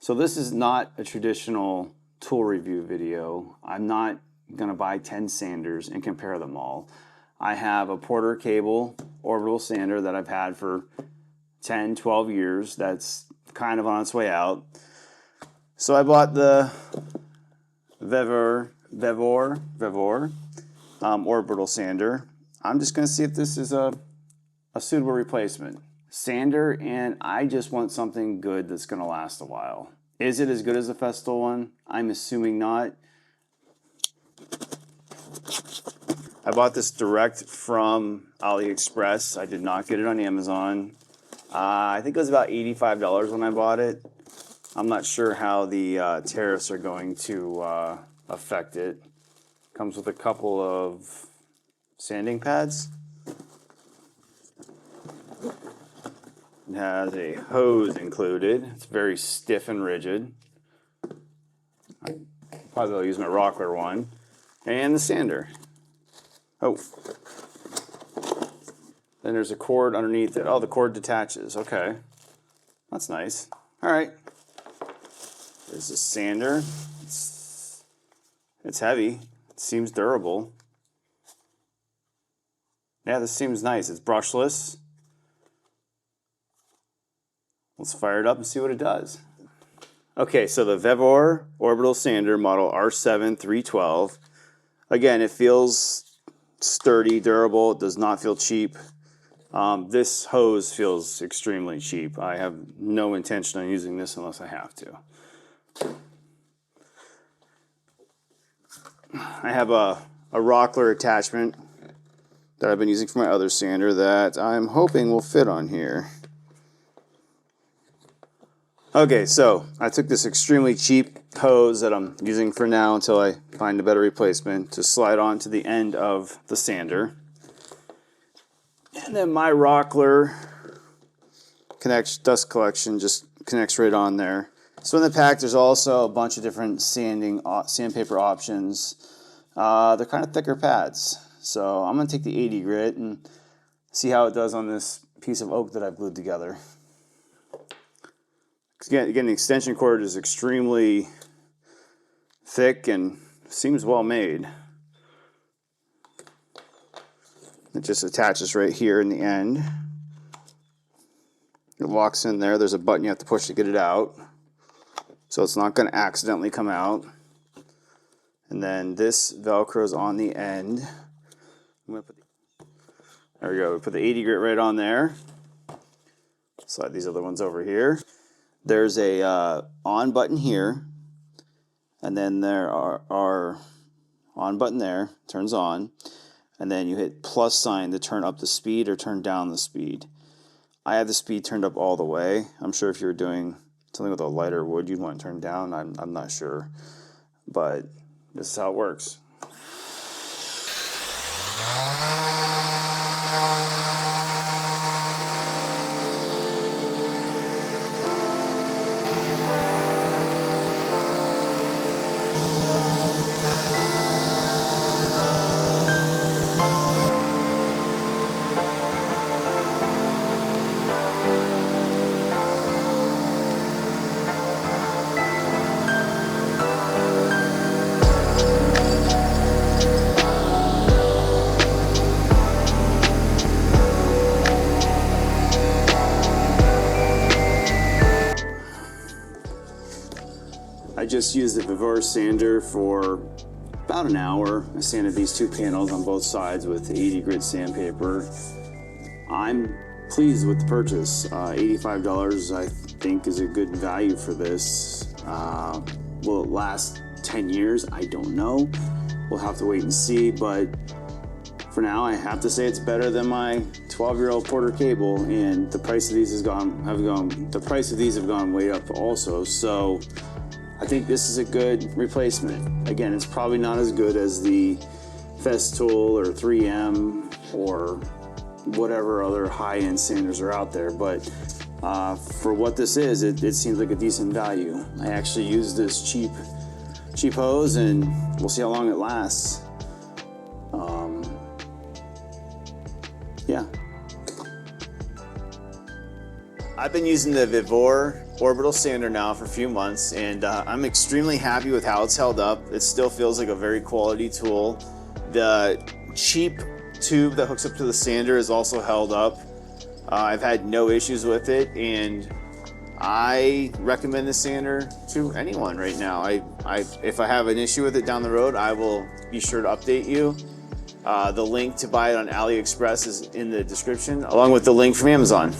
So this is not a traditional tool review video. I'm not going to buy 10 sanders and compare them all. I have a Porter cable orbital sander that I've had for 10, 12 years. That's kind of on its way out. So I bought the VEVOR Orbital Sander. I'm just going to see if this is a suitable replacement. Sander, and I just want something good that's going to last a while. Is it as good as the Festool one? I'm assuming not. I bought this direct from AliExpress. I did not get it on Amazon. I think it was about $85 when I bought it. I'm not sure how the tariffs are going to affect it. Comes with a couple of sanding pads. It has a hose included. It's very stiff and rigid. I probably will use my Rockler one. And the sander. Oh. Then there's a cord underneath it. Oh, the cord detaches. Okay. That's nice. All right. There's the sander. It's heavy. It seems durable. Yeah, this seems nice. It's brushless. Let's fire it up and see what it does. Okay, so the VEVOR Orbital Sander model R7-312. Again, it feels sturdy, durable. It does not feel cheap. This hose feels extremely cheap. I have no intention on using this unless I have to. I have a Rockler attachment that I've been using for my other sander that I'm hoping will fit on here. Okay, so I took this extremely cheap hose that I'm using for now until I find a better replacement to slide on to the end of the sander. And then my Rockler dust collection just connects right on there. So in the pack there's also a bunch of different sandpaper options. They're kind of thicker pads. So I'm going to take the 80 grit and see how it does on this piece of oak that I've glued together. Again, the extension cord is extremely thick and seems well made. It just attaches right here in the end. It locks in there. There's a button you have to push to get it out, so it's not going to accidentally come out. And then this Velcro's on the end. There we go. We put the 80 grit right on there. Slide these other ones over here. There's a on button here, and then there are on button there, turns on, and then you hit plus sign to turn up the speed or turn down the speed. I have the speed turned up all the way. I'm sure if you were doing something with a lighter wood, you'd want to turn down. I'm not sure, but this is how it works. I just used the VEVOR sander for about an hour. I sanded these two panels on both sides with 80 grit sandpaper. I'm pleased with the purchase. $85 I think is a good value for this. Will it last 10 years? I don't know. We'll have to wait and see, but for now I have to say it's better than my 12-year-old Porter cable, and the price of these have gone way up also. So I think this is a good replacement. Again, it's probably not as good as the Festool or 3M or whatever other high-end sanders are out there, but for what this is, it seems like a decent value. I actually use this cheap hose, and we'll see how long it lasts. Yeah. I've been using the VEVOR Orbital Sander now for a few months, and I'm extremely happy with how it's held up. It still feels like a very quality tool. The cheap tube that hooks up to the sander is also held up. I've had no issues with it, and I recommend the sander to anyone right now. If I have an issue with it down the road, I will be sure to update you. The link to buy it on AliExpress is in the description, along with the link from Amazon.